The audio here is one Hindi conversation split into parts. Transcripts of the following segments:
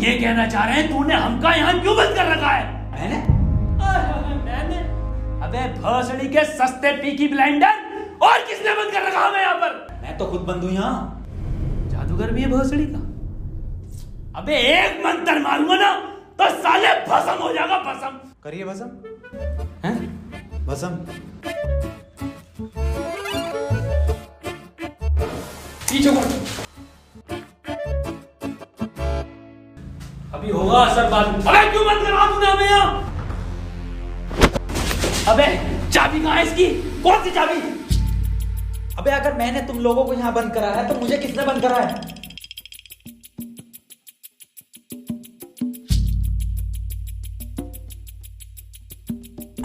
ये कहना चाह रहे हैं तूने हमका यहाँ क्यों बंद कर रखा है? मैंने? अबे भोसड़ी के सस्ते पीकी ब्लेंडर, और किसने बंद कर रखा हमें यहाँ पर? मैं तो खुद बंद हूँ यहाँ। जादूगर भी है भोसड़ी का। अबे एक मंत्र मारूंगा ना तो साले भस्म हो जाएगा, भस्म। करिए भस्म। हैं? भस्म। पीछे मुड़। अभी होगा असर बाद में। अबे क्यों बंद करा तूने हमें यहाँ? अबे चाबी कहाँ है इसकी? कौन सी चाबी? अबे अगर मैंने तुम लोगों को यहाँ बंद करा है तो मुझे किसने बंद करा है?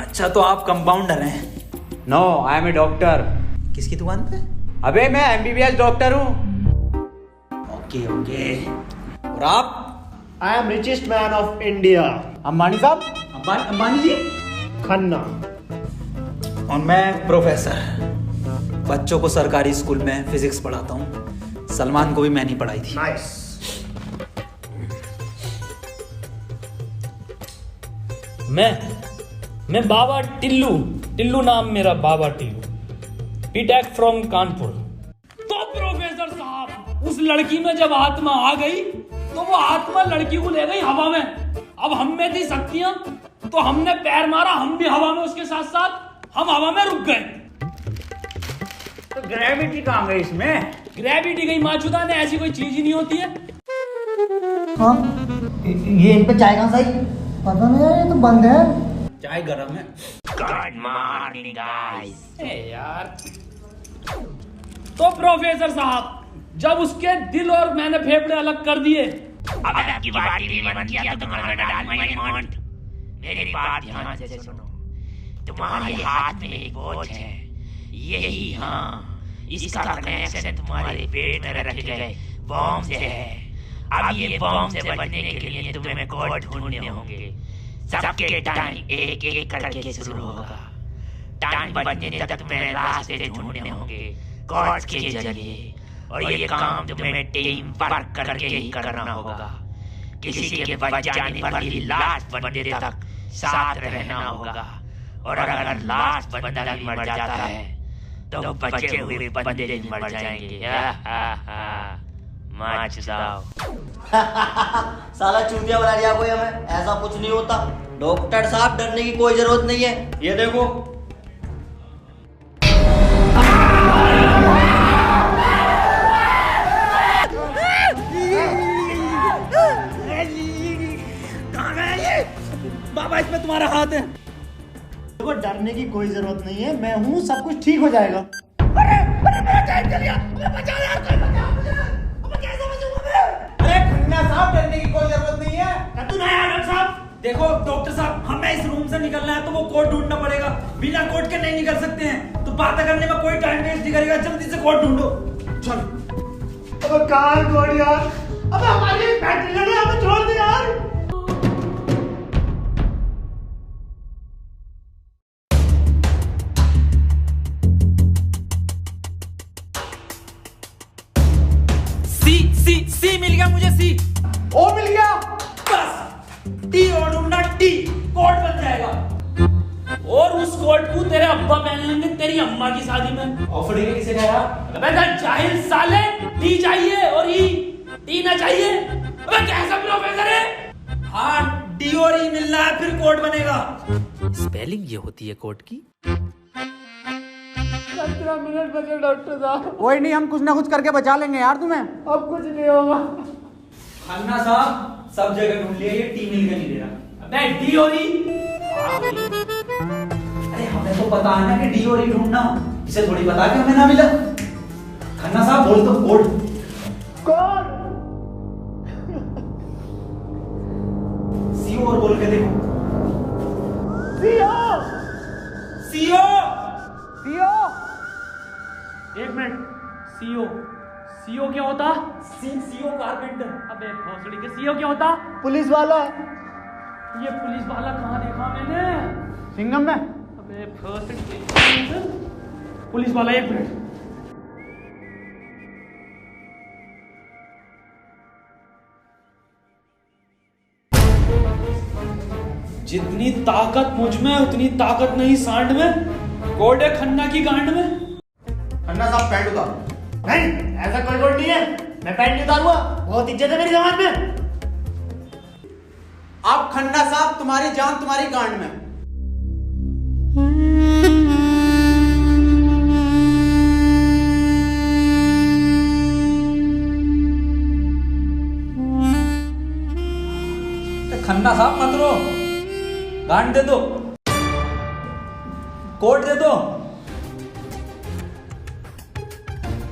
अच्छा तो आप कंपाउंडर हैं? No, I am a doctor. किसकी दुकान पे? अबे मैं MBBS डॉक्टर हूँ। Okay okay. और आप? I am richest man of India, Ambani साहब। अंबानी जी? खन्ना। और मैं प्रोफेसर, बच्चों को सरकारी स्कूल में फिजिक्स पढ़ाता हूँ। सलमान को भी मैंने ही पढ़ाई थी। नाइस। मैं बाबा टिल्लू नाम मेरा, बाबा टिल्लू, बीटेक फ्रॉम कानपुर। तो प्रोफेसर साहब, उस लड़की में जब आत्मा आ गई तो वो आत्मा लड़की को ले गई हवा में। अब हम में थी शक्तियां तो हमने पैर मारा, हम भी हवा में उसके साथ साथ, हम हवा में रुक गए। तो ग्रेविटी कहाँ गई इसमें? ग्रेविटी गई माचुदा ने, ऐसी कोई चीज ही नहीं होती है। हाँ, ये इन पे चाय कहाँ से आई? पता नहीं यार, ये तो बंद है। चाय गरम है। Good morning guys. यार तो प्रोफेसर साहब, जब उसके दिल और मैंने फेफड़े अलग कर दिए, अगर आपकी बाटी भी मन किया तो तुम्हारा डाल माय मॉन्ट। मेरी बात ध्यान से सुनो। तुम्हारे हाथ में एक वॉच है, यही, हाँ, इसका कनेक्शन तुम्हारे पेट में रखे गए बॉम्ब से है। अब ये बॉम्ब से बचने के लिए तुम्हें कोड ढूंढने होंगे। सबके टाइम एक एक करके शुरू होगा। टाइम बचने तक तुम्हें रास्ते ढूंढने होंगे कोड के जरिए, और ये काम तुम्हें टीम वर्क करके ही करना होगा। किसी के बच जाने पर भी लास्ट बंदे तक साथ रहना होगा, और अगर लास्ट बंदा भी मर जाता है तो बचे हुए बंदे भी मर जाएंगे। साला चूतिया बना दिया कोई हमें, ऐसा कुछ नहीं होता। डॉक्टर साहब डरने की कोई जरूरत नहीं है, ये देखो। बाबा इसमें तुम्हारा हाथ है। देखो डरने की कोई जरूरत नहीं है, मैं हूँ, सब कुछ ठीक हो जाएगा। अरे खन्ना साहब, डरने की कोई जरूरत नहीं है। देखो डॉक्टर साहब, हमें इस रूम से निकलना है तो वो कोड ढूंढना पड़ेगा। बिना कोड के नहीं निकल सकते हैं। तो बात करने में कोई टाइम वेस्ट नहीं करेगा, जल्दी से कोड ढूंढो। चलो। अब कहाँ कोड यार? अब हमारी बैटरी लगे, हमें छोड़ दे यार। सी मिल गया मुझे। सी ओ मिल गया। बस टी और ढूंढना, टी कोड बन जाएगा। और उस कोट को तेरे अब्बा पहन लेंगे तेरी अम्मा की शादी में। ऑफर डे किसे कहा? अबे जाहिल साले, टी चाहिए और ई, टी ना चाहिए। अबे कैसा प्रोफेसर है? हाँ, डी और ई मिलना है फिर कोड बनेगा। स्पेलिंग ये होती है कोड की। 15 मिनट बचे डॉक्टर साहब। कोई नहीं, हम कुछ ना कुछ करके बचा लेंगे यार तुम्हें। अब कुछ नहीं होगा। खन्ना साहब, सब जगह ढूंढ लिया, ये टी मिल के नहीं दे रहा। अबे डी और ई? अरे हमें तो पता है ना कि डी और ई ढूंढना, इसे थोड़ी पता कि हमें ना मिला। खन्ना साहब बोल तो कोड। कौन? सीओ और बोल के देखो। सीओ। सीओ। सीओ। एक मिनट, सीओ, सीओ क्या होता? CO carpenter. अबे भोसड़ी के सीओ क्या होता? पुलिस वाला। ये पुलिस वाला कहाँ देखा मैंने? सिंघम में। अबे भोसड़ी के पुलिस वाला, एक मिनट। जितनी ताकत मुझ में उतनी ताकत नहीं सांड में। कोड है खन्ना की गांड में। खन्ना साहब पैंट उतारो। नहीं, ऐसा कोई कोड नहीं है। मैं पैंट नहीं उतारूंगा, बहुत इज्जत है मेरी जमात में। आप खन्ना साहब, तुम्हारी जान तुम्हारी गांड में। खन्ना साहब मत रो, गांड दे दो, कोट दे दो।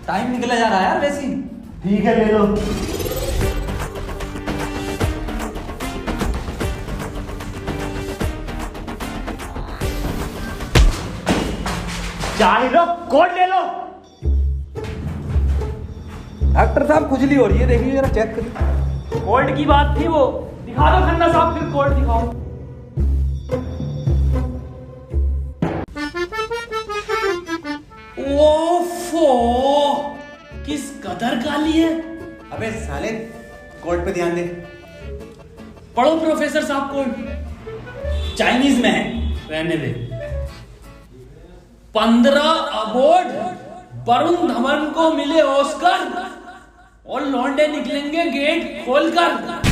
टाइम निकला जा रहा है यार वैसे ही। ठीक है, ले लो। चाहे लो, कोड ले लो। डॉक्टर साहब खुजली हो रही है, देखिए जरा चेक करिए। कोड की बात थी वो। दिखा दो खन्ना साहब, फिर कोड दिखाओ। ओफो, किस कदर काली है। अबे साले, कोड पे ध्यान दे। पढ़ो प्रोफेसर साहब कोड। चाइनीज में है। रहने दे। 15 अवार्ड वरुण धवन को मिले ऑस्कर और लौंडे निकलेंगे गेट खोलकर।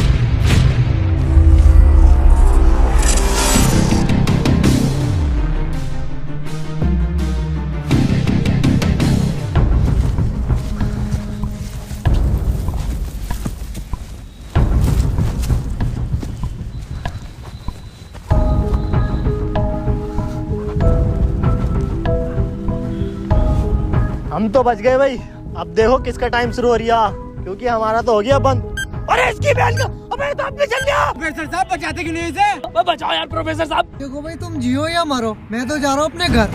हम तो बच गए भाई। अब देखो किसका टाइम शुरू हो रहा, क्योंकि हमारा तो हो गया बंद। अरे इसकी बहन का, अबे तो अपने चल गया। प्रोफेसर साहब बचाते क्यों नहीं इसे? बचाओ यार प्रोफेसर साहब। देखो भाई, तुम जियो या मरो, मैं तो जा रहा हूँ अपने घर।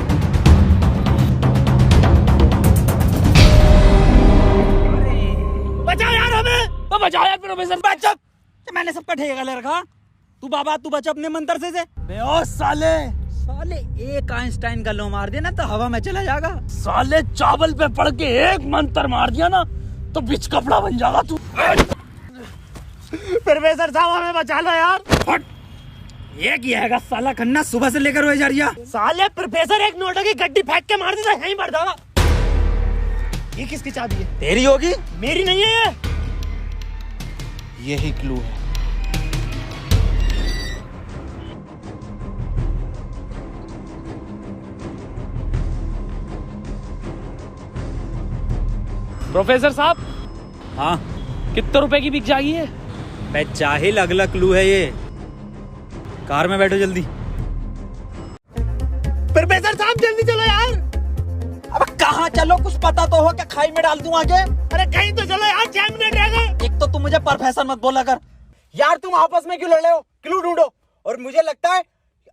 बचाओ यार हमें। बचाओ यार प्रोफेसर। बचा, मैंने सबका ठेका ले रखा। तू बाबा तू बचा अपने मंत्र से। ओ साले, साले एक आइंस्टाइन का लो मार देना तो हवा में चला जाएगा। साले चावल पे पड़ के एक मंत्र मार दिया ना तो बिच कपड़ा बन जाएगा तू। प्रोफेसर साहब हमें बचा लो यार। हट, ये किया है साला खन्ना सुबह से लेकर हुए जा रही है। साले प्रोफेसर एक नोटों की गड्डी फेंक के मार देता, यहीं मर जाएगा। ये किसकी चाबी है? तेरी होगी। मेरी नहीं है ये। यही क्लू है। प्रोफेसर साहब, हाँ कितने रुपए की बिक जाएगी ये? बे जाहिल, अगला क्लू है ये। कार में बैठो जल्दी। प्रोफेसर साहब जल्दी चलो यार। अब कहाँ चलो, कुछ पता तो हो, क्या खाई में डाल दूं आगे? अरे कहीं तो चलो यार, 6 मिनट रह गए। एक तो तुम मुझे प्रोफेसर मत बोला कर। यार तुम आपस में क्यों लड़ रहे हो? क्लू ढूंढो। और मुझे लगता है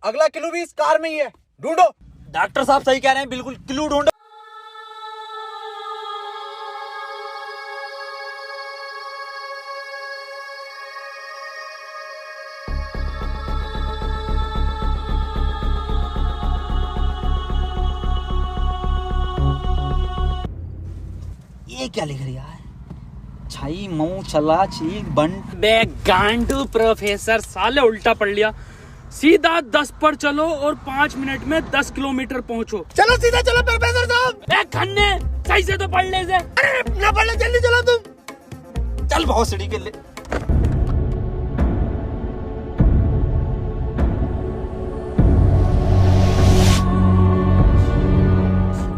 अगला क्लू भी इस कार में ही है। ढूंढो। डॉक्टर साहब सही कह रहे हैं, बिल्कुल क्लू ढूंढो। ये क्या लिख रहा है? छाई मऊ चला चीक बंट। बे गांडू प्रोफेसर, साले उल्टा पढ़ लिया। सीधा 10 पर चलो और 5 मिनट में 10 किलोमीटर पहुंचो। चलो सीधा चलो प्रोफेसर साहब। ए खन्ने, सही से तो पढ़ ले इसे। अरे ना पढ़ ले, जल्दी चलो तुम। चल बहुत सीढ़ी के लिए।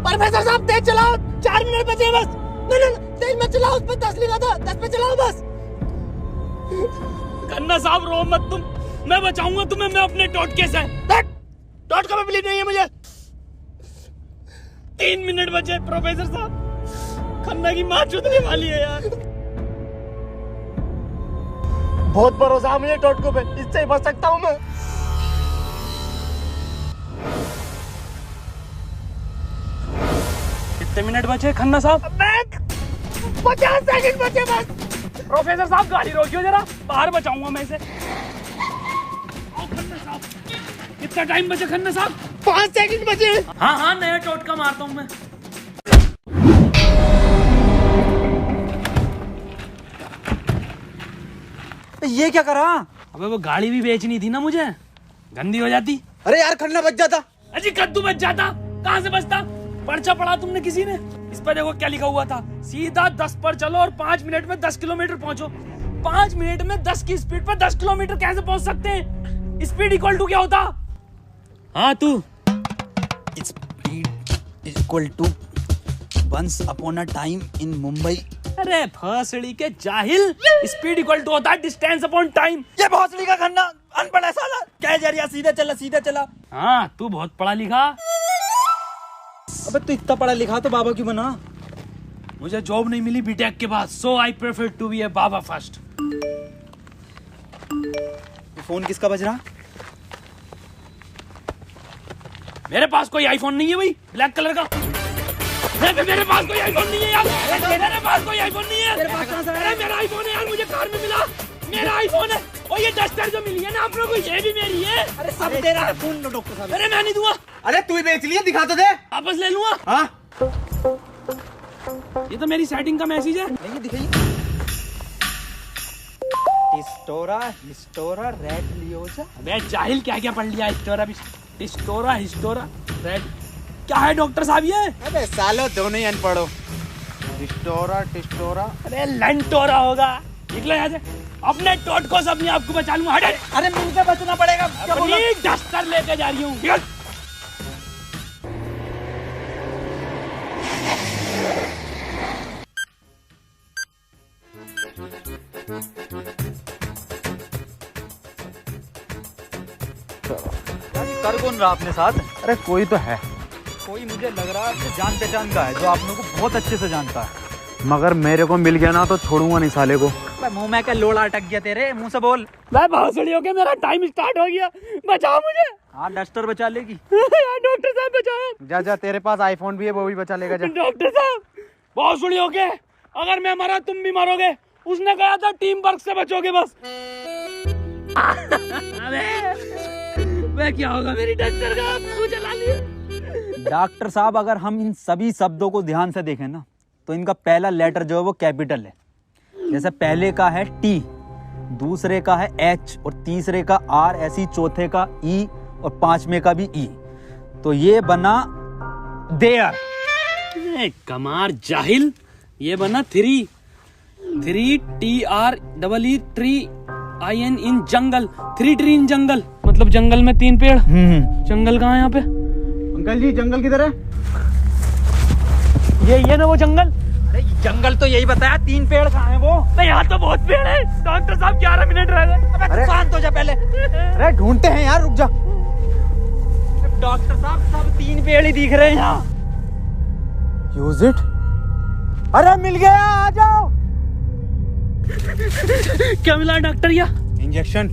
प्रोफेसर साहब तेज चलाओ, 4 मिनट बचे बस। नहीं तेज मत चलाओ, उस पर 10 लिखा था, 10 पे चलाओ बस। खन्ना साहब रो मत तुम, मैं बचाऊंगा तुम्हें, मैं अपने टोटके से। टोटका में बिलीव नहीं है मुझे। 3 मिनट बचे प्रोफेसर साहब। खन्ना की माँ चुदने वाली है यार। बहुत भरोसा है मुझे टोटको पे, इससे ही बच सकता हूँ मैं। कितने मिनट बचे खन्ना साहब? 50 सेकंड बचे बस। प्रोफेसर साहब गाड़ी रोकियो जरा, बाहर बचाऊंगा मैं इसे। खन्ना साहब, कितना टाइम बचे खन्ना साहब? 5 सेकंड बचे। हाँ हाँ, नया टोटका मारता हूँ मैं। ये क्या करा? अबे वो गाड़ी भी बेचनी थी ना मुझे, गंदी हो जाती। अरे यार खन्ना बच जाता। अजी कद्दू बच जाता, कहाँ से बचता? पर्चा पढ़ा तुमने किसी ने? इस पर देखो क्या लिखा हुआ था, सीधा 10 पर चलो और 5 मिनट में 10 किलोमीटर पहुंचो। 5 मिनट में 10 की स्पीड पर 10 किलोमीटर कैसे पहुंच सकते हैं? स्पीड इक्वल टू क्या होता? हाँ तू। Speed equal to once upon a time in Mumbai. अरे भोसड़ी के जाहिल, स्पीड इक्वल टू होता है डिस्टेंस अपॉन टाइम। ये भोसड़ी का खन्ना अनपढ़ है साला। क्या जा रहा, सीधा चला सीधा चला। हाँ तू बहुत पढ़ा लिखा। अबे तू इतना पढ़ा लिखा तो बाबा क्यों बना? मुझे जॉब नहीं मिली बीटेक के बाद, so I prefer to be a baba first. Phone किसका बज रहा? मेरे पास कोई आईफोन नहीं है भाई, ब्लैक कलर का। मेरे पास कोई आईफोन नहीं है यार। मेरे पास कोई आईफोन नहीं है। अरे मेरा आईफोन है यार, मुझे कार में मिला। मेरा आईफोन है। और ये डस्टर जो मिली है ना आप लोगों को, ये भी मेरी है। अरे सब तेरा है। फोन लो डॉक्टर साहब। अरे मैं नहीं दूंगा। अरे तू ही बेच लिया, दिखा तो दे। वापस ले लूंगा। हाँ ये तो मेरी सेटिंग का मैसेज है। नहीं दिखाइए। हिस्टोरा रेड लियोजा। अबे जाहिल क्या क्या पढ़ लिया? हिस्टोरा रेड क्या है डॉक्टर साहब ये? अबे सालो दोनों ही अनपढ़ हो। टिस्टोरा। अरे लंटोरा होगा। निकलो यहाँ से। अपने टोटको से अपने आप को बचा लूंगा। हटे। अरे मुझे बचना पड़ेगा। क्या बोला? अपनी डस्टर लेके जा रही हूँ। निकल। कर कौन रहा अपने साथ? अरे कोई तो है, कोई मुझे लग रहा है आपसे जान पहचान का है, जो आप लोगों को बहुत अच्छे से जानता है। मगर मेरे को मिल गया ना तो छोड़ूंगा नहीं साले को। मुंह में क्या लोड़ा अटक गया तेरे मुंह से बोल। मैं भोसड़ी हो गया, मेरा टाइम स्टार्ट हो गया। बचाओ मुझे। हाँ डस्टर बचा लेगी। डॉक्टर साहब बचाओ। जा तेरे पास आईफोन भी है, वो भी बचा लेगा। जा डॉक्टर साहब भोसड़ी हो गए, अगर मैं मरा तुम भी मरोगे। उसने कहा था टीम वर्क से बचोगे बस। अबे क्या होगा मेरी डस्टर का? आपको जला लिया। डॉक्टर साहब अगर हम इन सभी शब्दों को ध्यान से देखें ना, तो इनका पहला लेटर जो है वो कैपिटल है। जैसे पहले का है टी, दूसरे का है एच और तीसरे का आर, ऐसी चौथे का ई और पांचवें का भी ई। तो ये बना देयर। कमार जाहिल, ये बना 3 TREE tree IN in jungle. 3 tree in jungle मतलब जंगल में 3 पेड़। जंगल कहाँ है यहाँ पे? अंकल जी जंगल किधर है? ये ना वो जंगल। अरे जंगल तो यही बताया, 3 पेड़ कहाँ है वो? यहाँ तो बहुत पेड़ है। डॉक्टर साहब 11 मिनट रह गए। अबे शांत हो जा पहले। अरे ढूंढते हैं यार, रुक जा। डॉक्टर साहब सब 3 पेड़ ही दिख रहे हैं यहाँ। Use it. अरे मिल गया, आ जाओ। क्या मिला डॉक्टर? या इंजेक्शन।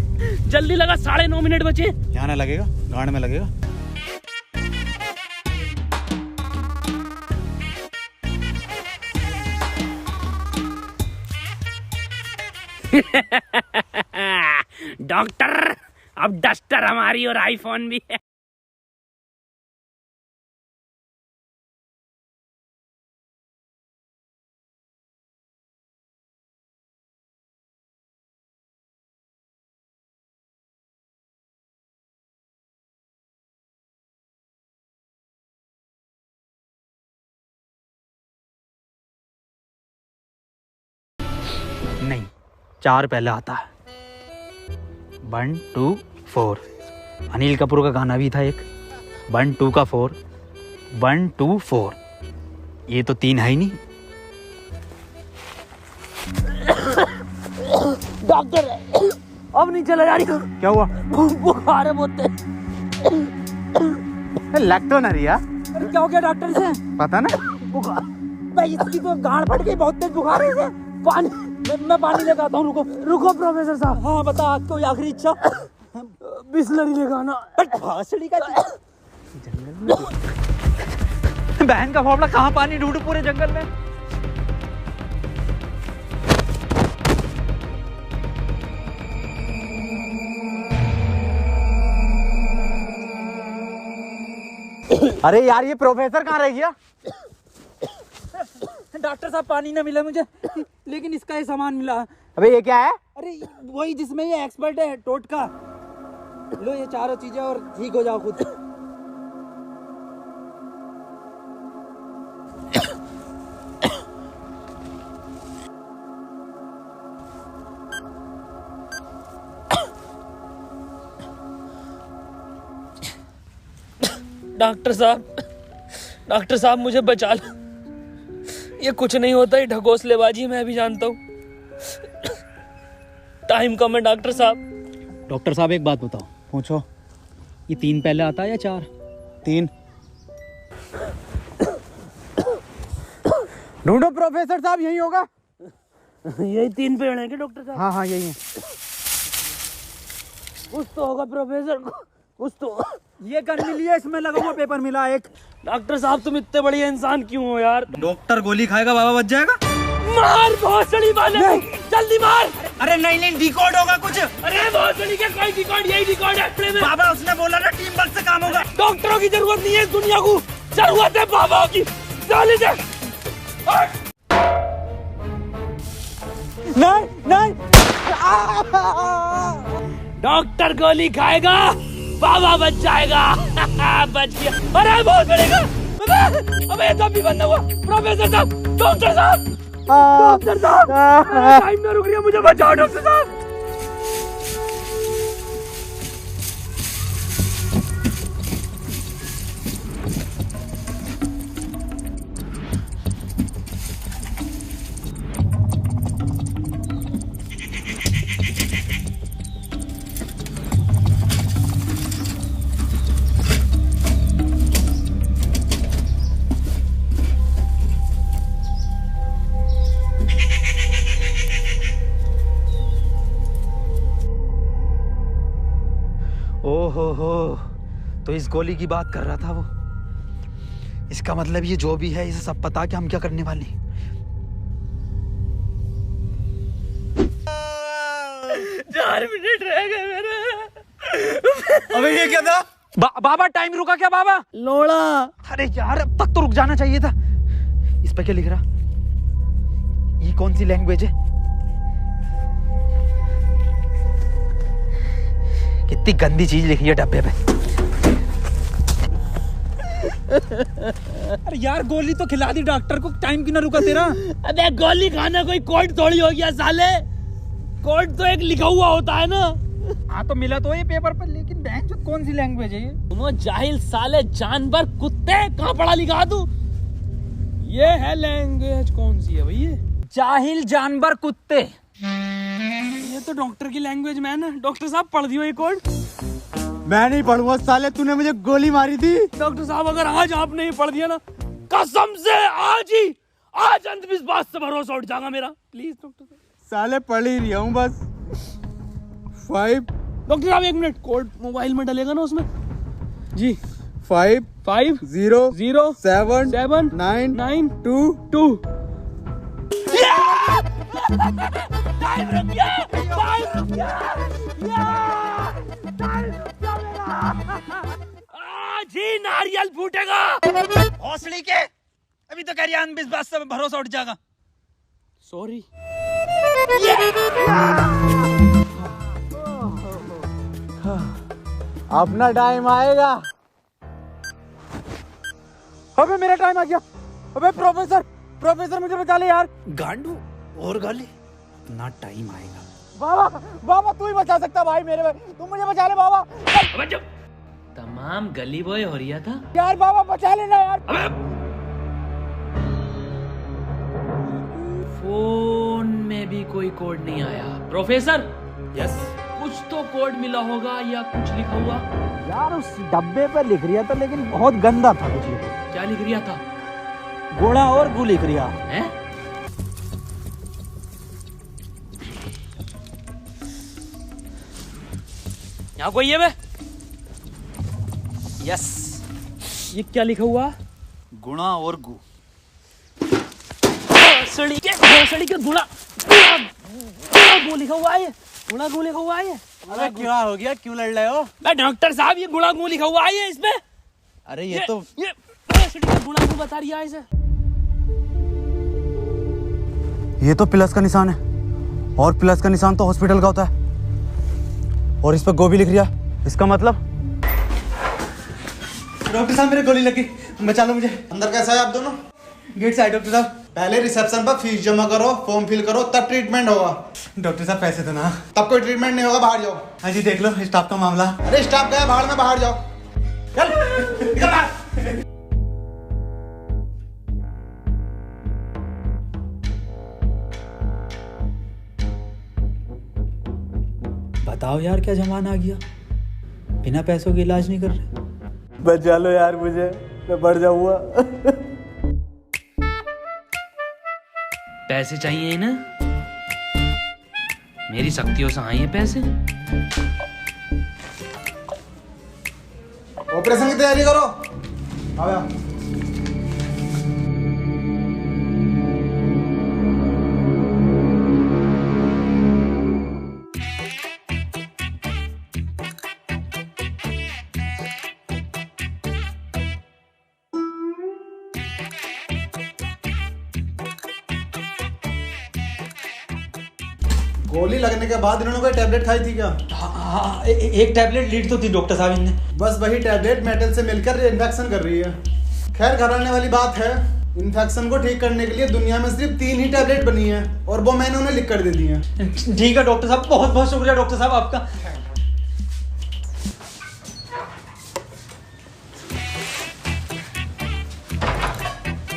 जल्दी लगा, 9.5 मिनट बचे। यहाँ ना लगेगा, गांड में लगेगा। डॉक्टर अब डस्टर हमारी और आईफोन भी है। नहीं, 4 पहले आता है। 1 2 4। अनिल कपूर का गाना भी था एक। 1 2 का 4, 1 2 4। ये तो 3 है ही नहीं। डॉक्टर अब नहीं चला जा रही। क्या हुआ? बुखार है बहुत। लग तो ना रही यार। अरे क्या हो गया डॉक्टर से? पता ना। बुखार भाई, इसकी तो गांड फट गई, बहुत तेज बुखार है इसे। पानी मैं पानी लेकर आता हूँ। रुको प्रोफेसर साहब। हाँ बता, कोई आखिरी इच्छा? बिस्लरी लेगा ना। भासड़ी का बहन का फावड़ा, कहाँ पानी ढूंढूं पूरे जंगल में? अरे यार ये प्रोफेसर कहाँ रह गया? डॉक्टर साहब पानी ना मिला मुझे, लेकिन इसका ये सामान मिला। अबे ये क्या है? अरे वही जिसमें ये एक्सपर्ट है, टोटका। लो ये चारों चीजें और ठीक हो जाओ खुद। डॉक्टर साहब मुझे बचा लो। ये कुछ नहीं होता, ये ढकोसलेबाजी मैं भी जानता हूँ। टाइम कम है डॉक्टर साहब। डॉक्टर साहब एक बात बताओ, पूछो, ये 3 पहले आता है या 4? 3। ढूंढो प्रोफेसर साहब, यही होगा। यही 3 पेड़ हैं क्या डॉक्टर साहब? हाँ हाँ यही है। कुछ तो होगा प्रोफेसर, कुछ तो। ये गन मिली है, इसमें लगा हुआ पेपर मिला एक। डॉक्टर साहब तुम इतने बढ़िया इंसान क्यों हो यार? डॉक्टर गोली खाएगा, बाबा बच जाएगा। मार भोसड़ी वाले, जल्दी मार। अरे नहीं डिकोड होगा कुछ। अरे भोसड़ी का कोई डिकोड, यही डिकोड है में। बाबा उसने बोला ना टीम वर्क से काम होगा। डॉक्टरों की जरूरत नहीं है इस दुनिया को, जरूरत है बाबा की। चले जा। नहीं डॉक्टर गोली खाएगा, बाबा बच जाएगा। बच गया। अरे बहुत बढ़ेगा। अबे तो भी बंद हुआ। प्रोफेसर साहब, डॉक्टर साहब, डॉक्टर साहब, टाइम ना रुक रही है, मुझे बचाओ डॉक्टर साहब। ओहो, तो इस गोली की बात कर रहा था वो। इसका मतलब ये जो भी है, इसे सब पता कि हम क्या करने वाले हैं। 4 मिनट रह गए मेरे। अबे ये क्या था? बाबा टाइम रुका क्या बाबा? लोड़ा। अरे यार अब तक तो रुक जाना चाहिए था। इस पे क्या लिख रहा? ये कौन सी लैंग्वेज है? कितनी गंदी चीज लिखी है डब्बे पे। अरे यार गोली तो खिला दी डॉक्टर को, टाइम क्यों ना रुका तेरा? अबे गोली खाना कोई कोड थोड़ी हो गया साले। कोड तो एक लिखा हुआ होता है ना। हाँ तो मिला तो ये पेपर पर, लेकिन बैंक जो कौन सी लैंग्वेज है ये? तुम जाहिल साले, जानवर कुत्ते, कहाँ पढ़ा लिखा तू? ये है लैंग्वेज, कौन सी है भाई ये? जाहिल जानवर कुत्ते। ये तो डॉक्टर की लैंग्वेज में है ना। डॉक्टर साहब पढ़ दियो ये कोड। मैं नहीं पढ़ूंगा साले, तूने मुझे गोली मारी थी। डॉक्टर साहब अगर आज आप नहीं पढ़ दिया ना, कसम से आज अंधविश्वास से भरोसा उठ जाएगा मेरा। प्लीज डॉक्टर साहब। साले पढ़ ही रहा हूँ बस। 5। डॉक्टर साहब 1 मिनट, कोड मोबाइल में डलेगा ना उसमें? जी। 5 5 0 0 7 7 9 9 2 2। टाइम रुक गया, टाइम रुक गया, टाइम रुक गया मेरा। आज ही नारियल फूटेगा। हौसले के अभी तो कह रही अंधविश्वास से भरोसा उठ जाएगा। सॉरी। अपना टाइम आएगा। अबे मेरा टाइम आ गया। अबे प्रोफेसर मुझे बचा ले यार। गांडू और गाली, अपना टाइम आएगा। बाबा तू ही बचा सकता भाई मेरे भाई, तुम मुझे बचा ले बाबा। तमाम गली बॉय हो रहा था यार बाबा बचा लेना यार। फोन में भी कोई कोड नहीं आया। प्रोफेसर, यस, कुछ तो कोड मिला होगा या कुछ लिखा हुआ? यार उस डब्बे पे लिख रिया था, लेकिन बहुत गंदा था कुछ लिखा। क्या लिख रिया था? गोड़ा और गू लिख रिया है। यहाँ कोई है बे? यस, ये क्या लिखा हुआ? गुणा और गु। भोसड़ी के गुणा गु लिखा हुआ है। गुणा गु लिखा हुआ है। अरे क्या हो गया, क्यों लड़ रहे हो? डॉक्टर साहब ये गुणा गु लिखा हुआ है इसमें। अरे ये तो भोसड़ी का गुणा गु बता रही है इसे। ये तो प्लस का निशान है, और प्लस का निशान तो हॉस्पिटल का होता है, और इस पर गो भी लिख रिया। इसका मतलब? डॉक्टर साहब मेरे गोली लगी, बचा लो मुझे। अंदर कैसा है आप दोनों? गेट से आए डॉक्टर साहब। पहले रिसेप्शन पर फीस जमा करो, फॉर्म फिल करो, तब ट्रीटमेंट होगा। डॉक्टर साहब पैसे तो ना। तब कोई ट्रीटमेंट नहीं होगा, बाहर जाओ। हाँ जी देख लो स्टाफ का मामला। अरे स्टाफ गया बाहर में, बाहर जाओ। चल निकल बाहर। बताओ यार क्या जमाना आ गया, बिना पैसों के इलाज नहीं कर रहे। बचा लो यार मुझे, मैं बढ़ जाऊंगा। पैसे चाहिए ना, मेरी शक्तियों से आए हैं पैसे। ऑपरेशन की तैयारी करो। आओ यार। गोली लगने के बाद इन्होंने कोई टैबलेट खाई थी क्या? हाँ, एक टैबलेट लीड तो थी डॉक्टर साहब इनने। बस वही टैबलेट मेटल से मिलकर इन्फेक्शन कर रही है। खैर घबराने वाली बात है, इन्फेक्शन को ठीक करने के लिए दुनिया में सिर्फ 3 ही टैबलेट बनी है और वो मैंने उन्हें लिख कर दे दी है। ठीक है डॉक्टर साहब, बहुत बहुत शुक्रिया डॉक्टर साहब आपका।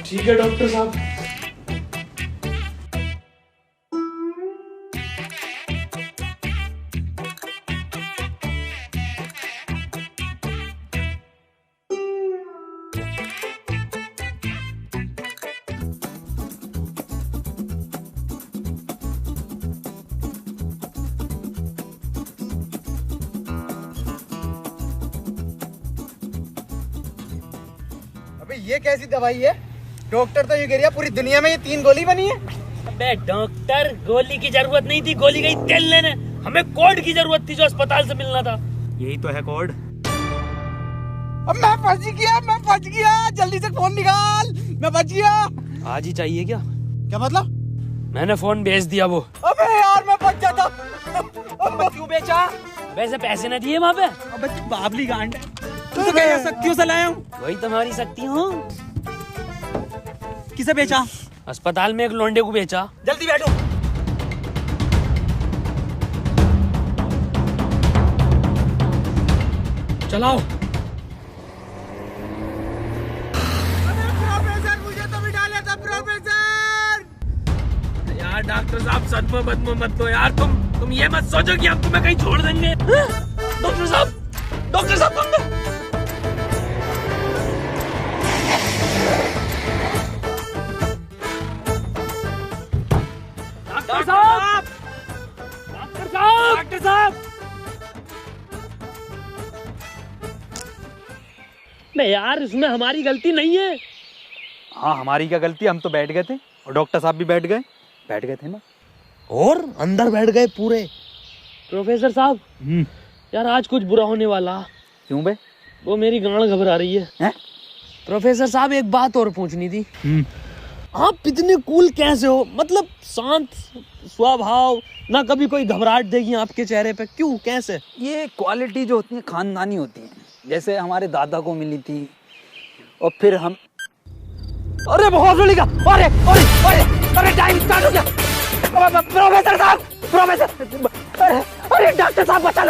ठीक है डॉक्टर साहब। अबे ये कैसी दवाई है? डॉक्टर तो ये कह रहा है पूरी दुनिया में ये 3 गोली बनी है। अबे डॉक्टर, गोली की जरूरत नहीं थी, गोली गई तेल लेने। हमें कोड की जरूरत थी जो अस्पताल से मिलना था। यही तो है कोड। अब मैं फंस गया, जल्दी से फोन निकाल, मैं बच गया। आज ही चाहिए क्या? क्या मतलब? मैंने फोन भेज दिया वो। अबे यार मैं बच जाता। क्यों बेचा? वैसे पैसे न दिए वहाँ पे। अबे तू बाबली गांड है, तू तो कह शक्तियों से लाया हूँ। वही तुम्हारी शक्ति हूँ। किसे बेचा? अस्पताल में एक लोंडे को बेचा। जल्दी बैठो। चलाओ। प्रोफेसर मुझे तो भी डाला था प्रोफेसर। यार डॉक्टर साहब सदमा बदमा मत दो यार, तुम ये मत सोचो कि हम तुम्हें कहीं छोड़ देंगे। डॉक्टर साहब तुम डॉक्टर साहब नहीं यार, इसमें हमारी गलती नहीं है। हाँ हमारी क्या गलती, हम तो बैठ गए थे और डॉक्टर साहब भी बैठ गए थे ना, और अंदर बैठ गए पूरे। प्रोफेसर साहब यार आज कुछ बुरा होने वाला। क्यों बे? वो मेरी गांड घबरा रही है। प्रोफेसर साहब एक बात और पूछनी थी। आप इतने कूल कैसे हो? मतलब शांत स्वभाव, ना कभी कोई घबराहट देगी आपके चेहरे पे, क्यों कैसे? ये क्वालिटी जो होती है खानदानी होती है, जैसे हमारे दादा को मिली थी और फिर हम। अरे बहुत का अरे अरे अरे अरे टाइम स्टार्ट हो गया। प्रोफेसर साहब, अरे डॉक्टर साहब बचा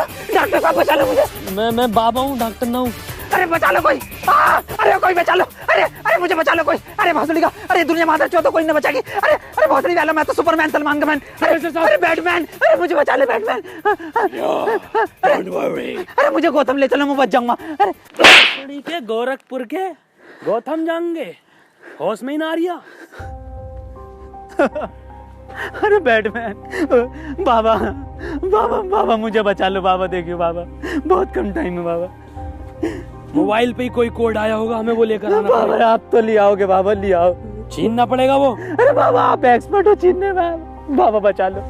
लो मुझे। मैं बाबा हूँ, डॉक्टर ना हूँ। अरे बचा लो कोई, अरे कोई बचा लो, अरे मुझे बचा लो कोई। अरे भोसड़ी का, अरे दुनिया माता चो तो कोई न बचाएगी। अरे भोसड़ी वाला, मैं तो सुपरमैन, सलमान का मैन, अरे बैटमैन, अरे मुझे बचा ले बैटमैन। अरे मुझे गौतम ले चलो, मैं बच जाऊंगा। अरे के गोरखपुर के गौतम जाएंगे, होश में ही ना रिया। अरे बैटमैन, बाबा मुझे बचा लो बाबा, देखियो बाबा बहुत कम टाइम है बाबा। मोबाइल पे ही कोई कोड आया होगा, हमें वो लेकर आना बाबा। आप तो ले आओगे बाबा, ले आओ। छीनना पड़ेगा वो। अरे बाबा आप एक्सपर्ट हो छीनने में, बाबा बचा लो।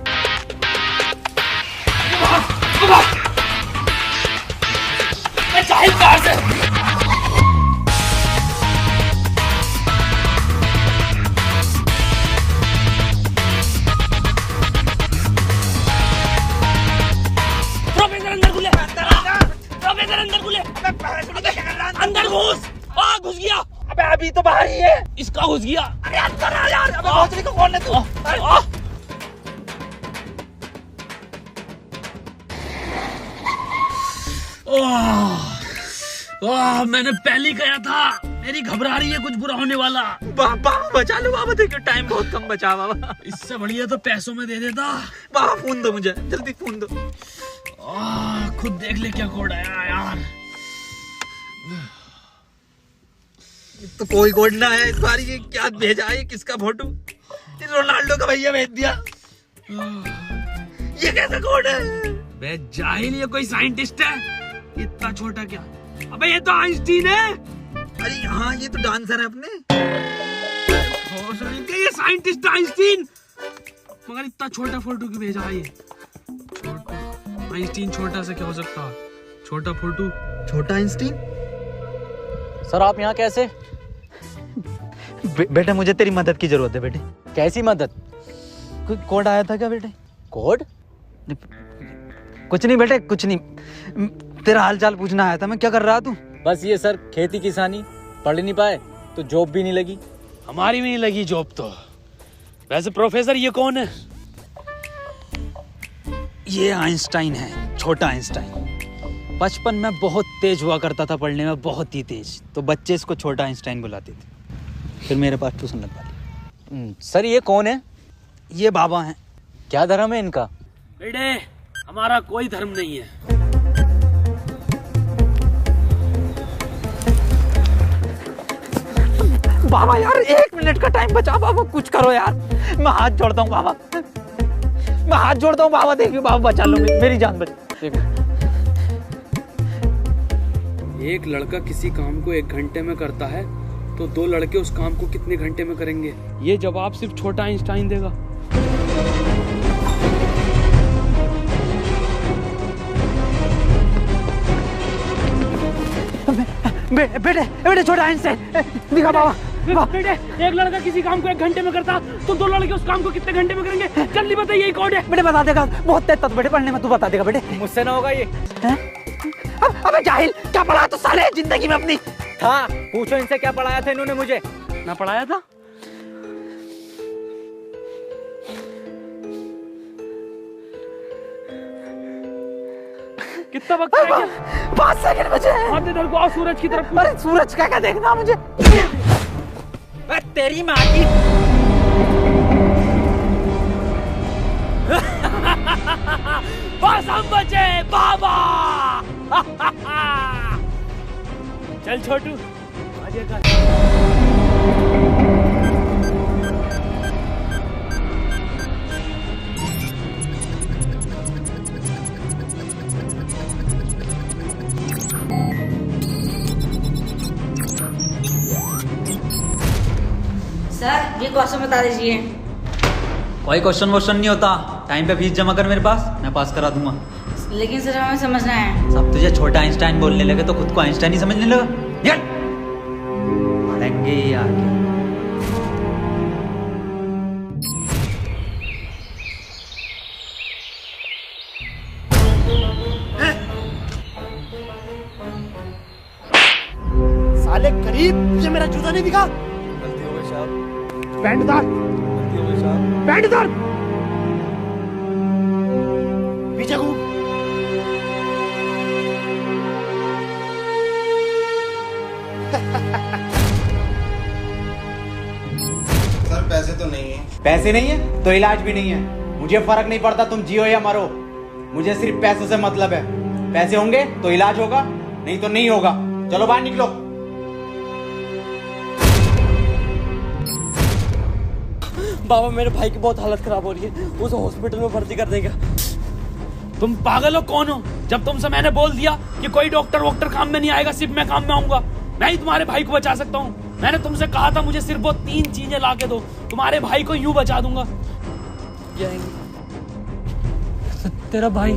प्रोफेसर अंदर खुले। कहाँ घुस गया? अरे अंदर आ यार। अबे भोसड़ी को कौन है तू? मैंने पहले कहा था मेरी घबरा रही है, कुछ बुरा होने वाला। बाबा बचा लो बाबा, देखो टाइम बहुत कम बचा बाबा। इससे बढ़िया तो पैसों में दे देता। बाबा फोन दो मुझे, जल्दी फोन दो। खुद देख ले क्या कोड आया यार। तो कोई कोड ना है इस बार। ये क्या भेजा है? किसका फोटो? रोनाल्डो का भैया भेज दिया। ये कैसा कोड है? बे जाहिल, ये कोई साइंटिस्ट है? इतना छोटा क्या? अबे ये तो आइंस्टीन है। अरे हाँ, ये तो डांसर है अपने। ये साइंटिस्ट आइंस्टीन, मगर इतना छोटा फोटो क्यों भेजा है? ये आइंस्टीन छोटा से क्या हो सकता है? छोटा फोटो, छोटा आइंस्टीन। सर आप यहाँ कैसे? बेटा मुझे तेरी मदद की जरूरत है बेटे। कैसी मदद? कोई कोड आया था क्या बेटे? कोड? कुछ नहीं बेटे, कुछ नहीं। तेरा हाल चाल पूछना आया था मैं। क्या कर रहा तू? बस ये सर, खेती किसानी। पढ़ नहीं पाए तो जॉब भी नहीं लगी। हमारी भी नहीं लगी जॉब तो। वैसे प्रोफेसर ये कौन है? ये आइंस्टाइन है, छोटा आइंस्टाइन। बचपन में बहुत तेज हुआ करता था पढ़ने में, बहुत ही तेज। तो बच्चे इसको छोटा आइंस्टाइन बुलाते थे। फिर मेरे पास ट्यूशन लगवा दी। सर ये कौन है? ये बाबा हैं। क्या धर्म है इनका? बेटे हमारा कोई धर्म नहीं है। बाबा यार 1 मिनट का टाइम बचा बाबा, कुछ करो यार। मैं हाथ जोड़ता हूँ बाबा, मैं हाथ जोड़ता हूँ बाबा। देखिए बाबा बचा लो, मेरी जान बच। एक लड़का किसी काम को 1 घंटे में करता है तो 2 लड़के उस काम को कितने घंटे में करेंगे? ये जवाब सिर्फ छोटा आइंस्टाइन देगा। बेटे छोटा आइंस्टाइन दिखा बाबा। बेटे एक लड़का किसी काम को 1 घंटे में करता तो 2 लड़के उस काम को कितने घंटे में करेंगे? जल्दी बताइए, यही कोड है। बेटे बता देगा, बहुत तेज था बेटे पढ़ने में, तू बता देगा बेटे। मुझसे ना होगा ये। अबे जाहिल, क्या पढ़ा तू साले जिंदगी में अपनी? था, पूछो इनसे क्या पढ़ाया था इन्होंने मुझे। ना पढ़ाया था? कितना वक्त है? 5 सेकंड बचे हैं। हाथ इधर को आओ, सूरज की तरफ। अरे सूरज क्या देखना मुझे? तेरी माँ की। बस हम बचे बाबा। चल छोटू आगे कर। सर ये क्वेश्चन बता दीजिए। कोई क्वेश्चन वोश्चन नहीं होता। टाइम पे फीस जमा कर मेरे पास, मैं पास करा दूंगा। लेकिन सर हमें समझना है। सब तुझे छोटा आइंस्टाइन बोलने लगे तो खुद को आइंस्टाइन ही समझने लगा। निकल पढ़ेंगे ही आगे। साले गरीब, तुझे मेरा जूता नहीं दिखा? गलती हो गई साहब। पैंट उतार, गलती हो गई साहब। पैंट उतार, पीछे घूम। सर पैसे तो नहीं है। पैसे नहीं है तो इलाज भी नहीं है। मुझे फर्क नहीं पड़ता तुम जियो या मरो, मुझे सिर्फ पैसों से मतलब है। पैसे होंगे तो इलाज होगा, नहीं तो नहीं होगा। चलो बाहर निकलो। बाबा मेरे भाई की बहुत हालत खराब हो रही है, उसे हॉस्पिटल में भर्ती कर देगा। तुम पागल हो? कौन हो? जब तुमसे मैंने बोल दिया कि कोई डॉक्टर वॉक्टर काम में नहीं आएगा, सिर्फ मैं काम में आऊंगा। मैं ही तुम्हारे भाई को बचा सकता हूँ। मैंने तुमसे कहा था मुझे सिर्फ वो 3 चीजें ला के दो, तुम्हारे भाई को यूं बचा दूंगा। तेरा भाई